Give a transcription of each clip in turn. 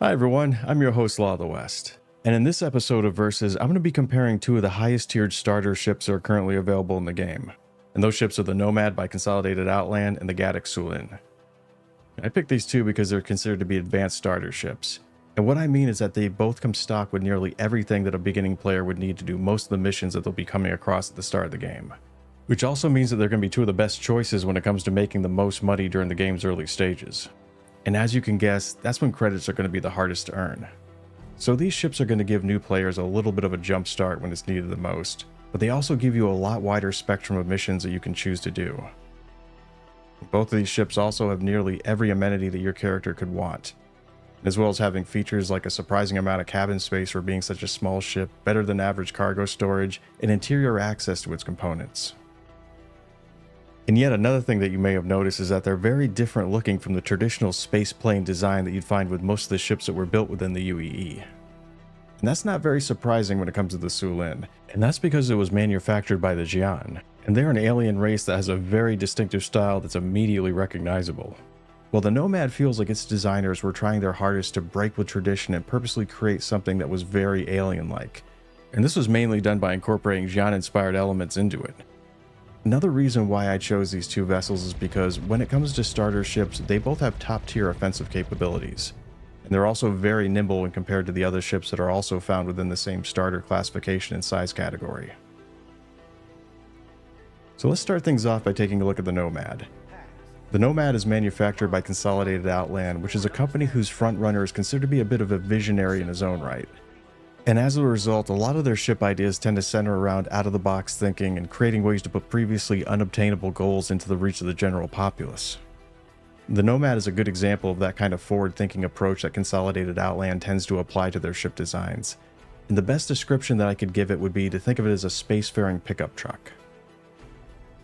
Hi everyone, I'm your host Law of the West, and in this episode of Versus, I'm going to be comparing two of the highest tiered starter ships that are currently available in the game, and those ships are the Nomad by Consolidated Outland and the Syulen. I picked these two because they're considered to be advanced starter ships, and what I mean is that they both come stocked with nearly everything that a beginning player would need to do most of the missions that they'll be coming across at the start of the game. Which also means that they're going to be two of the best choices when it comes to making the most money during the game's early stages. And as you can guess, that's when credits are going to be the hardest to earn. So these ships are going to give new players a little bit of a jump start when it's needed the most, but they also give you a lot wider spectrum of missions that you can choose to do. Both of these ships also have nearly every amenity that your character could want, as well as having features like a surprising amount of cabin space for being such a small ship, better than average cargo storage, and interior access to its components. And yet another thing that you may have noticed is that they're very different looking from the traditional space plane design that you'd find with most of the ships that were built within the UEE. And that's not very surprising when it comes to the Syulen, and that's because it was manufactured by the Xi'an, and they're an alien race that has a very distinctive style that's immediately recognizable. Well, the Nomad feels like its designers were trying their hardest to break with tradition and purposely create something that was very alien-like, and this was mainly done by incorporating Xi'an-inspired elements into it. Another reason why I chose these two vessels is because when it comes to starter ships, they both have top-tier offensive capabilities, and they're also very nimble when compared to the other ships that are also found within the same starter classification and size category. So let's start things off by taking a look at the Nomad. The Nomad is manufactured by Consolidated Outland, which is a company whose frontrunner is considered to be a bit of a visionary in his own right. And as a result, a lot of their ship ideas tend to center around out-of-the-box thinking and creating ways to put previously unobtainable goals into the reach of the general populace. The Nomad is a good example of that kind of forward-thinking approach that Consolidated Outland tends to apply to their ship designs. And the best description that I could give it would be to think of it as a spacefaring pickup truck.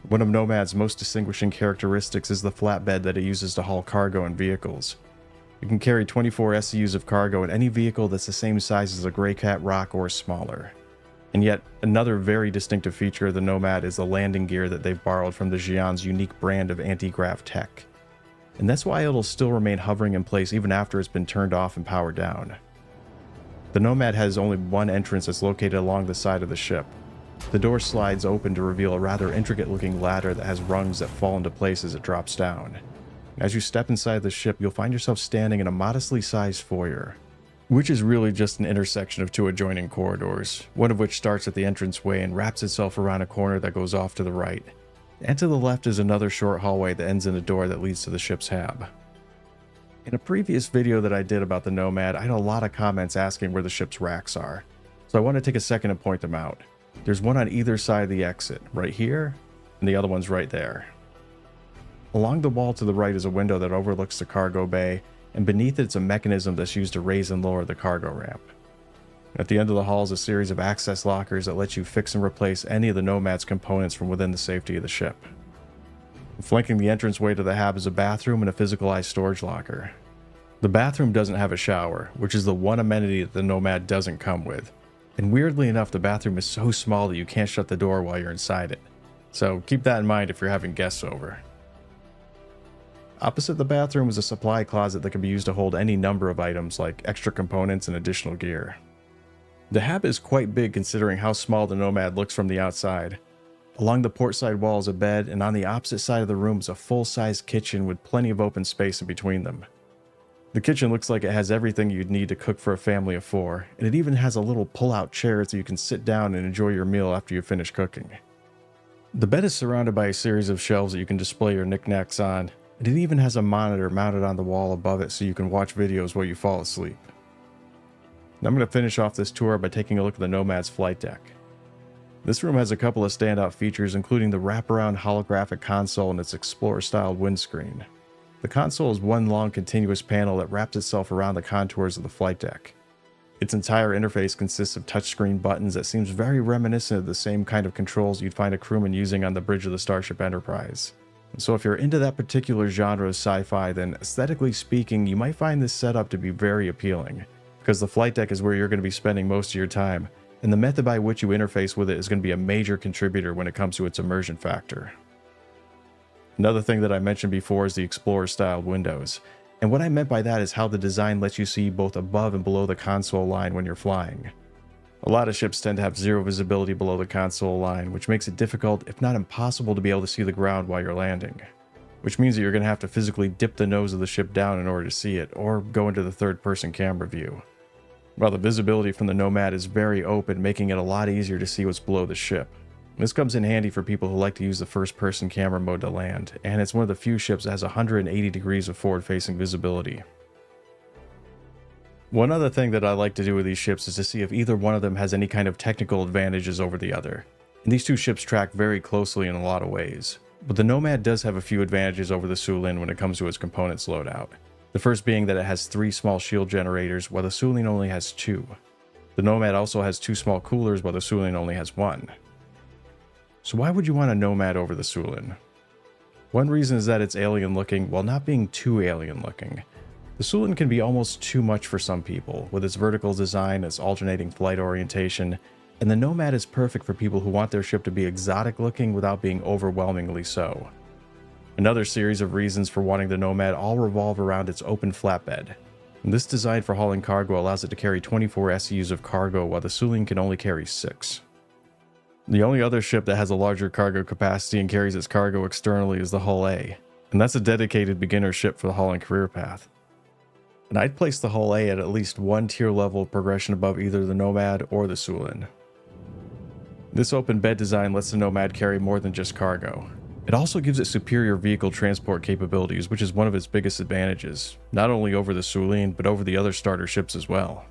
One of Nomad's most distinguishing characteristics is the flatbed that it uses to haul cargo and vehicles. You can carry 24 SCUs of cargo in any vehicle that's the same size as a Grey Cat Rock or smaller. And yet, another very distinctive feature of the Nomad is the landing gear that they've borrowed from the Xi'an's unique brand of anti-grav tech. And that's why it'll still remain hovering in place even after it's been turned off and powered down. The Nomad has only one entrance that's located along the side of the ship. The door slides open to reveal a rather intricate-looking ladder that has rungs that fall into place as it drops down. As you step inside the ship, you'll find yourself standing in a modestly sized foyer, which is really just an intersection of two adjoining corridors, one of which starts at the entranceway and wraps itself around a corner that goes off to the right. And to the left is another short hallway that ends in a door that leads to the ship's hab. In a previous video that I did about the Nomad, I had a lot of comments asking where the ship's racks are, so I want to take a second to point them out. There's one on either side of the exit, right here, and the other one's right there. Along the wall to the right is a window that overlooks the cargo bay, and beneath it is a mechanism that's used to raise and lower the cargo ramp. At the end of the hall is a series of access lockers that let you fix and replace any of the Nomad's components from within the safety of the ship. Flanking the entranceway to the hab is a bathroom and a physicalized storage locker. The bathroom doesn't have a shower, which is the one amenity that the Nomad doesn't come with, and weirdly enough the bathroom is so small that you can't shut the door while you're inside it, so keep that in mind if you're having guests over. Opposite the bathroom is a supply closet that can be used to hold any number of items like extra components and additional gear. The hab is quite big considering how small the Nomad looks from the outside. Along the port side wall is a bed, and on the opposite side of the room is a full-size kitchen with plenty of open space in between them. The kitchen looks like it has everything you'd need to cook for a family of 4, and it even has a little pull-out chair so you can sit down and enjoy your meal after you finish cooking. The bed is surrounded by a series of shelves that you can display your knickknacks on, and it even has a monitor mounted on the wall above it so you can watch videos while you fall asleep. Now I'm going to finish off this tour by taking a look at the Nomad's flight deck. This room has a couple of standout features, including the wraparound holographic console and its Explorer-styled windscreen. The console is one long continuous panel that wraps itself around the contours of the flight deck. Its entire interface consists of touchscreen buttons that seems very reminiscent of the same kind of controls you'd find a crewman using on the bridge of the Starship Enterprise. So if you're into that particular genre of sci-fi, then aesthetically speaking, you might find this setup to be very appealing, because the flight deck is where you're going to be spending most of your time, and the method by which you interface with it is going to be a major contributor when it comes to its immersion factor. Another thing that I mentioned before is the Explorer-styled windows. And what I meant by that is how the design lets you see both above and below the console line when you're flying. A lot of ships tend to have zero visibility below the console line, which makes it difficult, if not impossible, to be able to see the ground while you're landing. Which means that you're going to have to physically dip the nose of the ship down in order to see it, or go into the third-person camera view. While the visibility from the Nomad is very open, making it a lot easier to see what's below the ship. This comes in handy for people who like to use the first-person camera mode to land, and it's one of the few ships that has 180 degrees of forward-facing visibility. One other thing that I like to do with these ships is to see if either one of them has any kind of technical advantages over the other. And these two ships track very closely in a lot of ways. But the Nomad does have a few advantages over the Syulen when it comes to its components loadout. The first being that it has 3 small shield generators, while the Syulen only has 2. The Nomad also has 2 small coolers, while the Syulen only has 1. So why would you want a Nomad over the Syulen? One reason is that it's alien looking while not being too alien looking. The Syulen can be almost too much for some people, with its vertical design, its alternating flight orientation, and the Nomad is perfect for people who want their ship to be exotic looking without being overwhelmingly so. Another series of reasons for wanting the Nomad all revolve around its open flatbed. And this design for hauling cargo allows it to carry 24 SEUs of cargo while the Syulen can only carry 6. The only other ship that has a larger cargo capacity and carries its cargo externally is the Hull A, and that's a dedicated beginner ship for the hauling career path. And I'd place the Hull A at least 1 tier level of progression above either the Nomad or the Syulen. This open bed design lets the Nomad carry more than just cargo. It also gives it superior vehicle transport capabilities, which is one of its biggest advantages, not only over the Syulen, but over the other starter ships as well.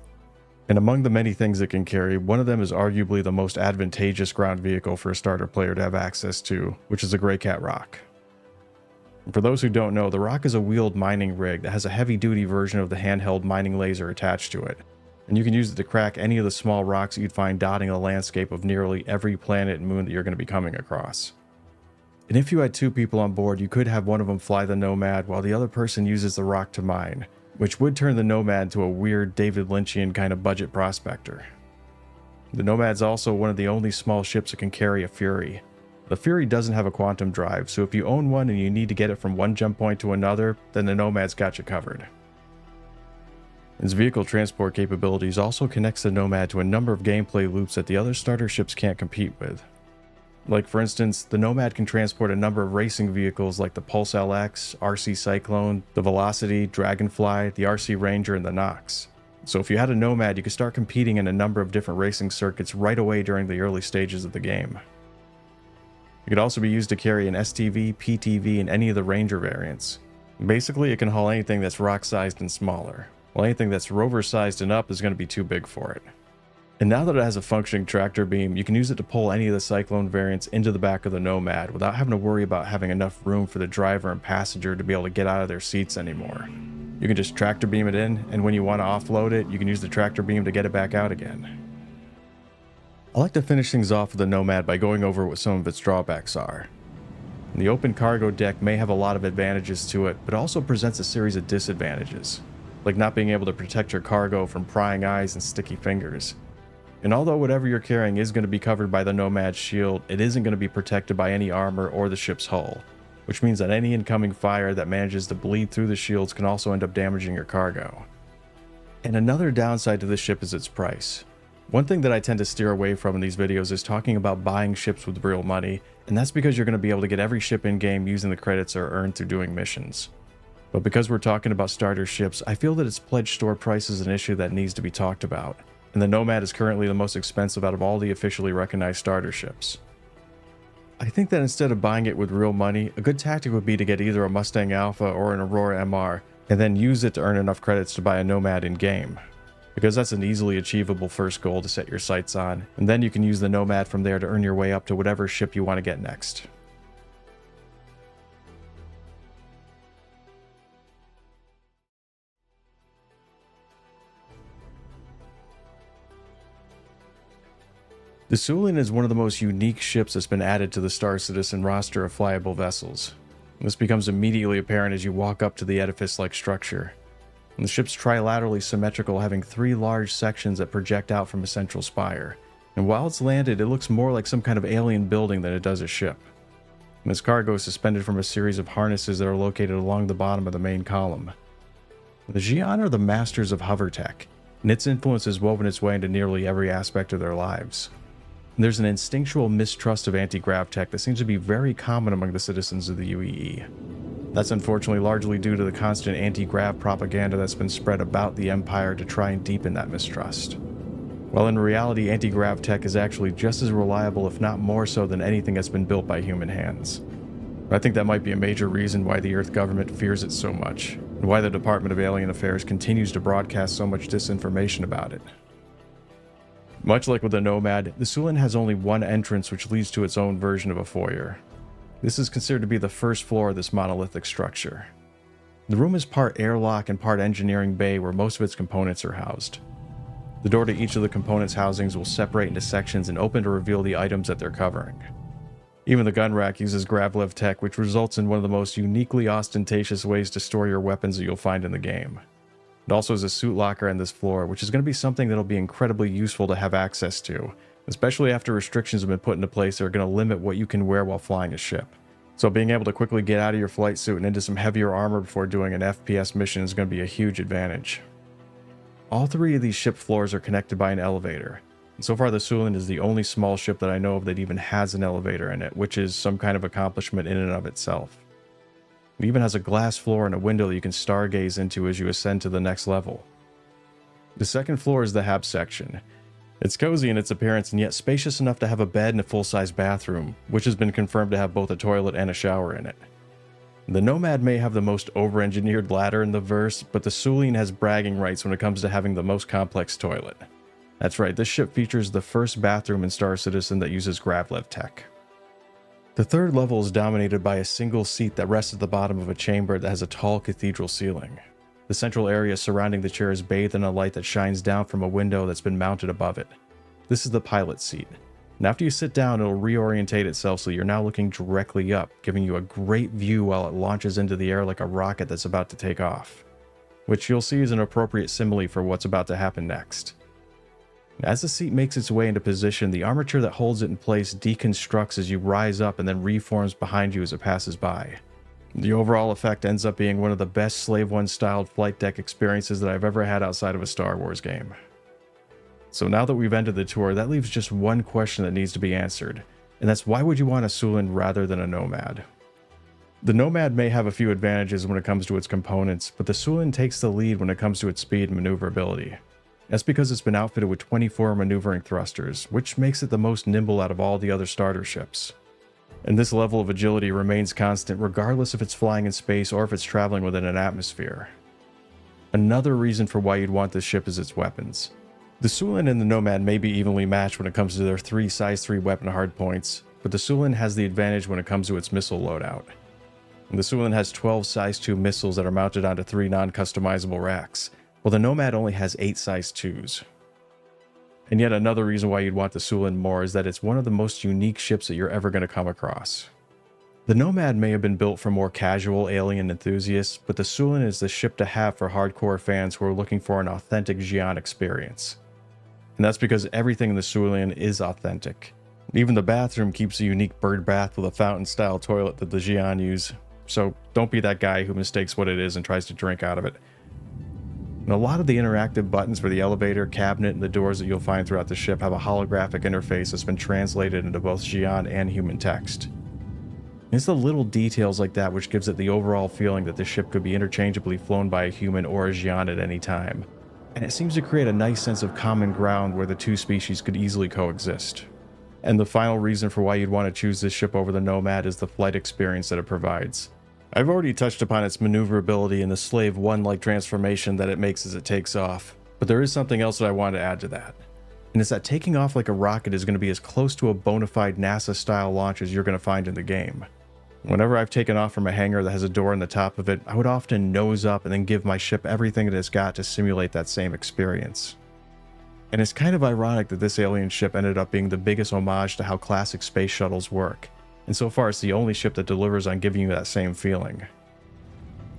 And among the many things it can carry, one of them is arguably the most advantageous ground vehicle for a starter player to have access to, which is the Greycat Rock. For those who don't know, the Rock is a wheeled mining rig that has a heavy-duty version of the handheld mining laser attached to it, and you can use it to crack any of the small rocks you'd find dotting a landscape of nearly every planet and moon that you're going to be coming across. And if you had 2 people on board, you could have one of them fly the Nomad while the other person uses the Rock to mine, which would turn the Nomad into a weird David Lynchian kind of budget prospector. The Nomad's also one of the only small ships that can carry a Fury. The Fury doesn't have a quantum drive, so if you own one and you need to get it from one jump point to another, then the Nomad's got you covered. Its vehicle transport capabilities also connects the Nomad to a number of gameplay loops that the other starter ships can't compete with. Like for instance, the Nomad can transport a number of racing vehicles like the Pulse LX, RC Cyclone, the Velocity, Dragonfly, the RC Ranger, and the Nox. So if you had a Nomad, you could start competing in a number of different racing circuits right away during the early stages of the game. It could also be used to carry an STV, PTV, and any of the Ranger variants. Basically, it can haul anything that's rock-sized and smaller, while anything that's rover-sized and up is going to be too big for it. And now that it has a functioning tractor beam, you can use it to pull any of the Cyclone variants into the back of the Nomad without having to worry about having enough room for the driver and passenger to be able to get out of their seats anymore. You can just tractor beam it in, and when you want to offload it, you can use the tractor beam to get it back out again. I like to finish things off with the Nomad by going over what some of its drawbacks are. The open cargo deck may have a lot of advantages to it, but also presents a series of disadvantages, like not being able to protect your cargo from prying eyes and sticky fingers. And although whatever you're carrying is going to be covered by the Nomad's shield, it isn't going to be protected by any armor or the ship's hull, which means that any incoming fire that manages to bleed through the shields can also end up damaging your cargo. And another downside to this ship is its price. One thing that I tend to steer away from in these videos is talking about buying ships with real money, and that's because you're going to be able to get every ship in-game using the credits that are earned through doing missions. But because we're talking about starter ships, I feel that its pledged store price is an issue that needs to be talked about, and the Nomad is currently the most expensive out of all the officially recognized starter ships. I think that instead of buying it with real money, a good tactic would be to get either a Mustang Alpha or an Aurora MR, and then use it to earn enough credits to buy a Nomad in-game, because that's an easily achievable first goal to set your sights on, and then you can use the Nomad from there to earn your way up to whatever ship you want to get next. The Syulen is one of the most unique ships that's been added to the Star Citizen roster of flyable vessels. This becomes immediately apparent as you walk up to the edifice-like structure. And the ship's trilaterally symmetrical, having 3 large sections that project out from a central spire. And while it's landed, it looks more like some kind of alien building than it does a ship. And its cargo is suspended from a series of harnesses that are located along the bottom of the main column. The Xi'an are the masters of hover tech, and its influence has woven its way into nearly every aspect of their lives. And there's an instinctual mistrust of anti-grav tech that seems to be very common among the citizens of the UEE. That's unfortunately largely due to the constant anti-grav propaganda that's been spread about the Empire to try and deepen that mistrust. While in reality, anti-grav tech is actually just as reliable, if not more so, than anything that's been built by human hands. I think that might be a major reason why the Earth government fears it so much, and why the Department of Alien Affairs continues to broadcast so much disinformation about it. Much like with the Nomad, the Syulen has only one entrance, which leads to its own version of a foyer. This is considered to be the first floor of this monolithic structure. The room is part airlock and part engineering bay where most of its components are housed. The door to each of the components' housings will separate into sections and open to reveal the items that they're covering. Even the gun rack uses Gravlev tech, which results in one of the most uniquely ostentatious ways to store your weapons that you'll find in the game. It also has a suit locker on this floor, which is going to be something that'll be incredibly useful to have access to, especially after restrictions have been put into place that are going to limit what you can wear while flying a ship. So being able to quickly get out of your flight suit and into some heavier armor before doing an FPS mission is going to be a huge advantage. All three of these ship floors are connected by an elevator. And so far, the Syulen is the only small ship that I know of that even has an elevator in it, which is some kind of accomplishment in and of itself. It even has a glass floor and a window that you can stargaze into as you ascend to the next level. The second floor is the HAB section. It's cozy in its appearance and yet spacious enough to have a bed and a full-size bathroom, which has been confirmed to have both a toilet and a shower in it. The Nomad may have the most over-engineered ladder in the verse, but the Syulen has bragging rights when it comes to having the most complex toilet. That's right, this ship features the first bathroom in Star Citizen that uses Gravlev tech. The third level is dominated by a single seat that rests at the bottom of a chamber that has a tall cathedral ceiling. The central area surrounding the chair is bathed in a light that shines down from a window that's been mounted above it. This is the pilot seat. And after you sit down, it'll reorientate itself so you're now looking directly up, giving you a great view while it launches into the air like a rocket that's about to take off. Which you'll see is an appropriate simile for what's about to happen next. As the seat makes its way into position, the armature that holds it in place deconstructs as you rise up and then reforms behind you as it passes by. The overall effect ends up being one of the best Slave One styled flight deck experiences that I've ever had outside of a Star Wars game. So now that we've ended the tour, that leaves just one question that needs to be answered, and that's why would you want a Syulen rather than a Nomad? The Nomad may have a few advantages when it comes to its components, but the Syulen takes the lead when it comes to its speed and maneuverability. That's because it's been outfitted with 24 maneuvering thrusters, which makes it the most nimble out of all the other starter ships. And this level of agility remains constant regardless if it's flying in space or if it's traveling within an atmosphere. Another reason for why you'd want this ship is its weapons. The Syulen and the Nomad may be evenly matched when it comes to their 3 size 3 weapon hardpoints, but the Syulen has the advantage when it comes to its missile loadout. And the Syulen has 12 size 2 missiles that are mounted onto 3 non-customizable racks, while the Nomad only has 8 size 2s. And yet another reason why you'd want the Syulen more is that it's one of the most unique ships that you're ever going to come across. The Nomad may have been built for more casual alien enthusiasts, but the Syulen is the ship to have for hardcore fans who are looking for an authentic Xi'an experience. And that's because everything in the Syulen is authentic. Even the bathroom keeps a unique bird bath with a fountain-style toilet that the Xi'an use, so don't be that guy who mistakes what it is and tries to drink out of it. And a lot of the interactive buttons for the elevator, cabinet, and the doors that you'll find throughout the ship have a holographic interface that's been translated into both Xi'an and human text. And it's the little details like that which gives it the overall feeling that the ship could be interchangeably flown by a human or a Xi'an at any time. And it seems to create a nice sense of common ground where the two species could easily coexist. And the final reason for why you'd want to choose this ship over the Nomad is the flight experience that it provides. I've already touched upon its maneuverability and the Slave One-like transformation that it makes as it takes off, but there is something else that I want to add to that. And it's that taking off like a rocket is going to be as close to a bona fide NASA-style launch as you're going to find in the game. Whenever I've taken off from a hangar that has a door on the top of it, I would often nose up and then give my ship everything that it's got to simulate that same experience. And it's kind of ironic that this alien ship ended up being the biggest homage to how classic space shuttles work, and so far it's the only ship that delivers on giving you that same feeling.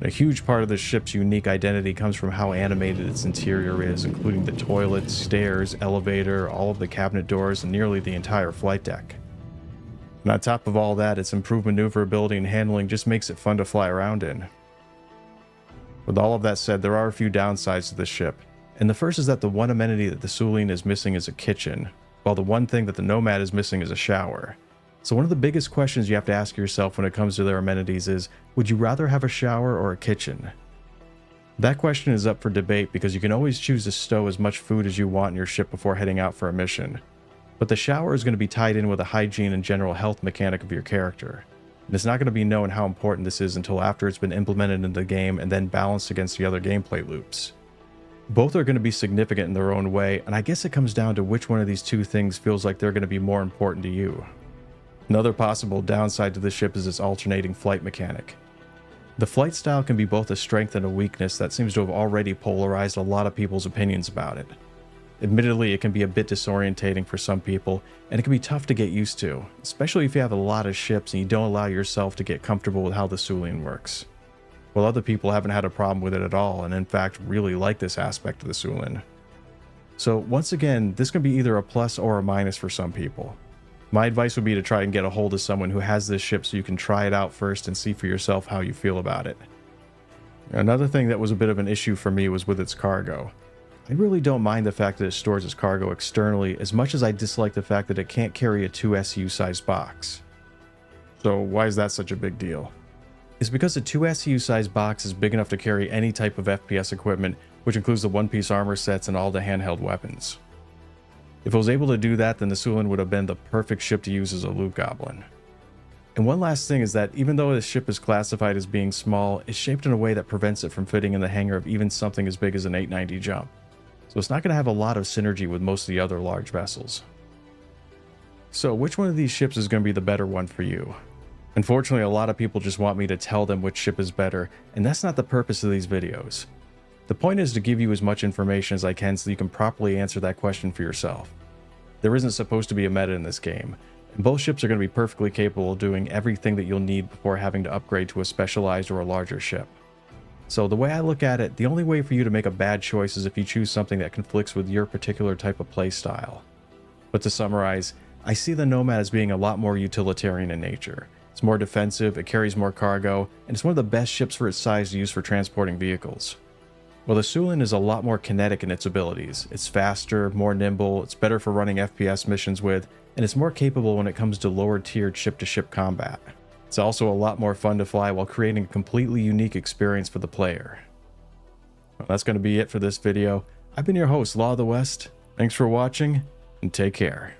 A huge part of this ship's unique identity comes from how animated its interior is, including the toilet, stairs, elevator, all of the cabinet doors, and nearly the entire flight deck. And on top of all that, its improved maneuverability and handling just makes it fun to fly around in. With all of that said, there are a few downsides to this ship, and the first is that the one amenity that the Syulen is missing is a kitchen, while the one thing that the Nomad is missing is a shower. So one of the biggest questions you have to ask yourself when it comes to their amenities is, would you rather have a shower or a kitchen? That question is up for debate because you can always choose to stow as much food as you want in your ship before heading out for a mission. But the shower is going to be tied in with the hygiene and general health mechanic of your character. And it's not going to be known how important this is until after it's been implemented in the game and then balanced against the other gameplay loops. Both are going to be significant in their own way, and I guess it comes down to which one of these two things feels like they're going to be more important to you. Another possible downside to the ship is its alternating flight mechanic. The flight style can be both a strength and a weakness that seems to have already polarized a lot of people's opinions about it. Admittedly, it can be a bit disorientating for some people, and it can be tough to get used to, especially if you have a lot of ships and you don't allow yourself to get comfortable with how the Syulen works. While other people haven't had a problem with it at all, and in fact really like this aspect of the Syulen. So once again, this can be either a plus or a minus for some people. My advice would be to try and get a hold of someone who has this ship so you can try it out first and see for yourself how you feel about it. Another thing that was a bit of an issue for me was with its cargo. I really don't mind the fact that it stores its cargo externally as much as I dislike the fact that it can't carry a 2 SU size box. So why is that such a big deal? It's because a 2 SU size box is big enough to carry any type of FPS equipment, which includes the one-piece armor sets and all the handheld weapons. If it was able to do that, then the Syulen would have been the perfect ship to use as a loot goblin. And one last thing is that even though this ship is classified as being small, it's shaped in a way that prevents it from fitting in the hangar of even something as big as an 890 jump. So it's not going to have a lot of synergy with most of the other large vessels. So which one of these ships is going to be the better one for you? Unfortunately, a lot of people just want me to tell them which ship is better, and that's not the purpose of these videos. The point is to give you as much information as I can so you can properly answer that question for yourself. There isn't supposed to be a meta in this game, and both ships are going to be perfectly capable of doing everything that you'll need before having to upgrade to a specialized or a larger ship. So the way I look at it, the only way for you to make a bad choice is if you choose something that conflicts with your particular type of playstyle. But to summarize, I see the Nomad as being a lot more utilitarian in nature. It's more defensive, it carries more cargo, and it's one of the best ships for its size to use for transporting vehicles. While the Syulen is a lot more kinetic in its abilities. It's faster, more nimble, it's better for running FPS missions with, and it's more capable when it comes to lower tiered ship-to-ship combat. It's also a lot more fun to fly while creating a completely unique experience for the player. Well, that's going to be it for this video. I've been your host, Law of the West. Thanks for watching, and take care.